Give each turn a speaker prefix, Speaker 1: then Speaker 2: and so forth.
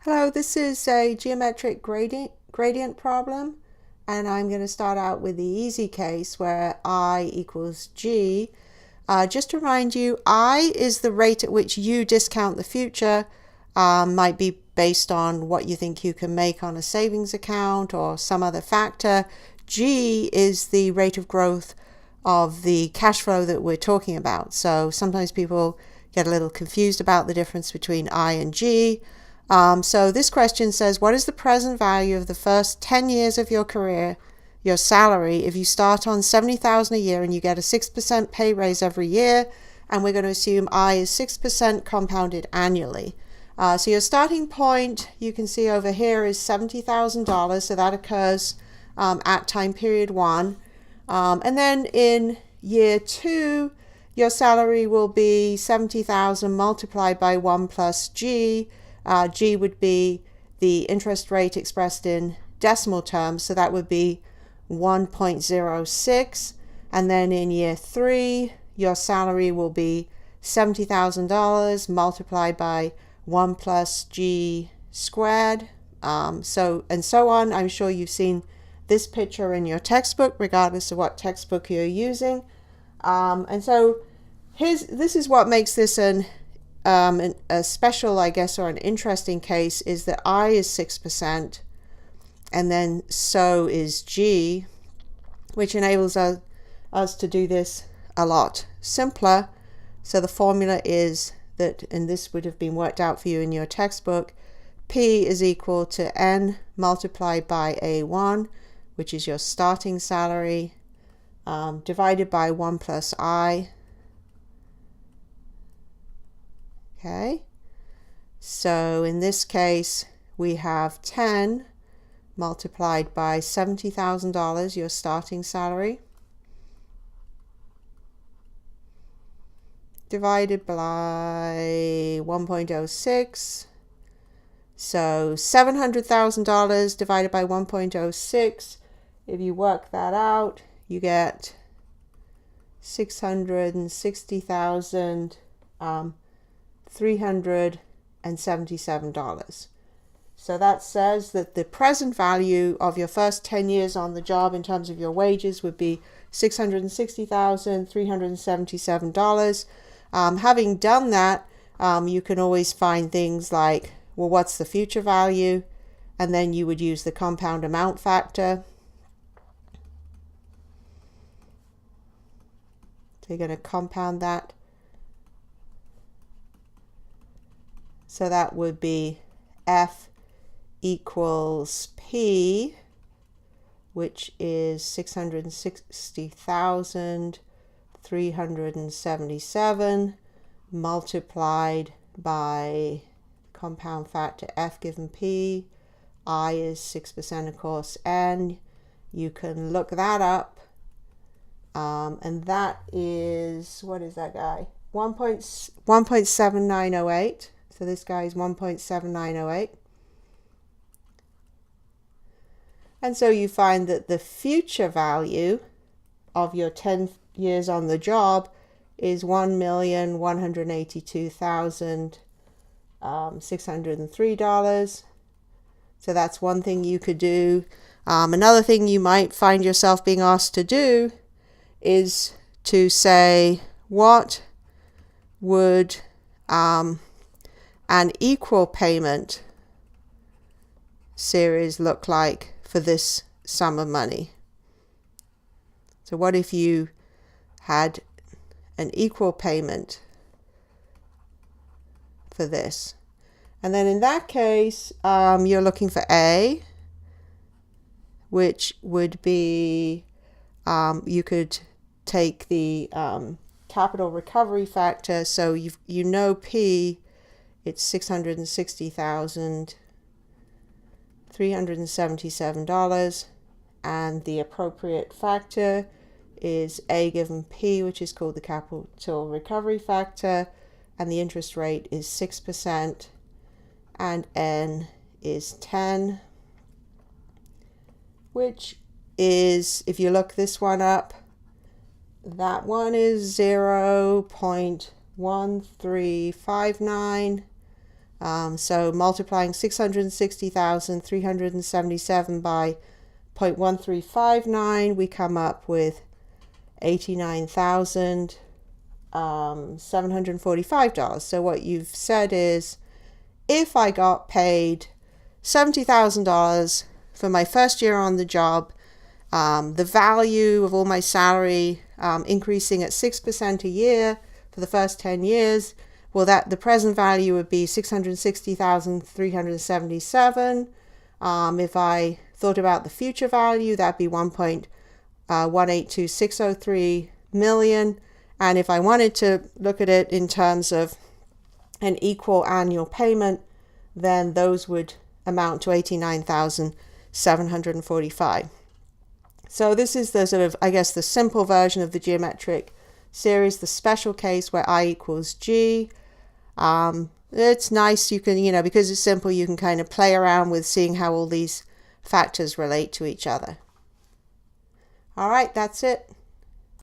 Speaker 1: Hello, this is a geometric gradient problem, and I'm going to start out with the easy case where I equals G. Just to remind you, I is the rate at which you discount the future. Might be based on what you think you can make on a savings account or some other factor. G is the rate of growth of the cash flow that we're talking about. So sometimes people get a little confused about the difference between I and G. So this question says, what is the present value of the first 10 years of your career, your salary, if you start on $70,000 a year and you get a 6% pay raise every year? And we're going to assume I is 6% compounded annually. So your starting point, you can see over here, is $70,000. So that occurs at time period 1. And then in year 2, your salary will be $70,000 multiplied by 1 plus G. G would be the interest rate expressed in decimal terms, so that would be 1.06. And then in year 3, your salary will be $70,000 multiplied by 1 plus G squared. So on. I'm sure you've seen this picture in your textbook, regardless of what textbook you're using. And so this is what makes this a special, I guess, or an interesting case, is that I is 6%, and then so is G, which enables us to do this a lot simpler. So the formula is that, and this would have been worked out for you in your textbook, P is equal to N multiplied by A1, which is your starting salary, divided by 1 plus I. Okay, so in this case, we have 10 multiplied by $70,000, your starting salary, divided by 1.06. So $700,000 divided by 1.06. If you work that out, you get $660,377. So that says that the present value of your first 10 years on the job in terms of your wages would be $660,377. Having done that, you can always find things like, well, what's the future value? And then you would use the compound amount factor. So you're going to compound that. So that would be F equals P, which is 660,377 multiplied by compound factor F given P. I is 6%, of course, and you can look that up. And that is, what is that guy? 1.7908. So this guy is 1.7908. And so you find that the future value of your 10 years on the job is $1,182,603. So that's one thing you could do. Another thing you might find yourself being asked to do is to say, what would an equal payment series look like for this sum of money? So what if you had an equal payment for this? And then in that case, you're looking for A, which would be, you could take the capital recovery factor. So you know P, it's $660,377, and the appropriate factor is A given P, which is called the capital recovery factor, and the interest rate is 6%, and N is 10, which is, if you look this one up, that one is 0.1359. So multiplying 660,377 by 0.1359, we come up with $89,745. So what you've said is, if I got paid $70,000 for my first year on the job, the value of all my salary increasing at 6% a year for the first 10 years, well, that the present value would be 660,377. If I thought about the future value, that'd be 1.182603 million. And if I wanted to look at it in terms of an equal annual payment, then those would amount to 89,745. So this is the sort of, I guess, the simple version of the geometric series, the special case where I equals G. It's nice, you can, because it's simple, you can kind of play around with seeing how all these factors relate to each other. All right, that's it.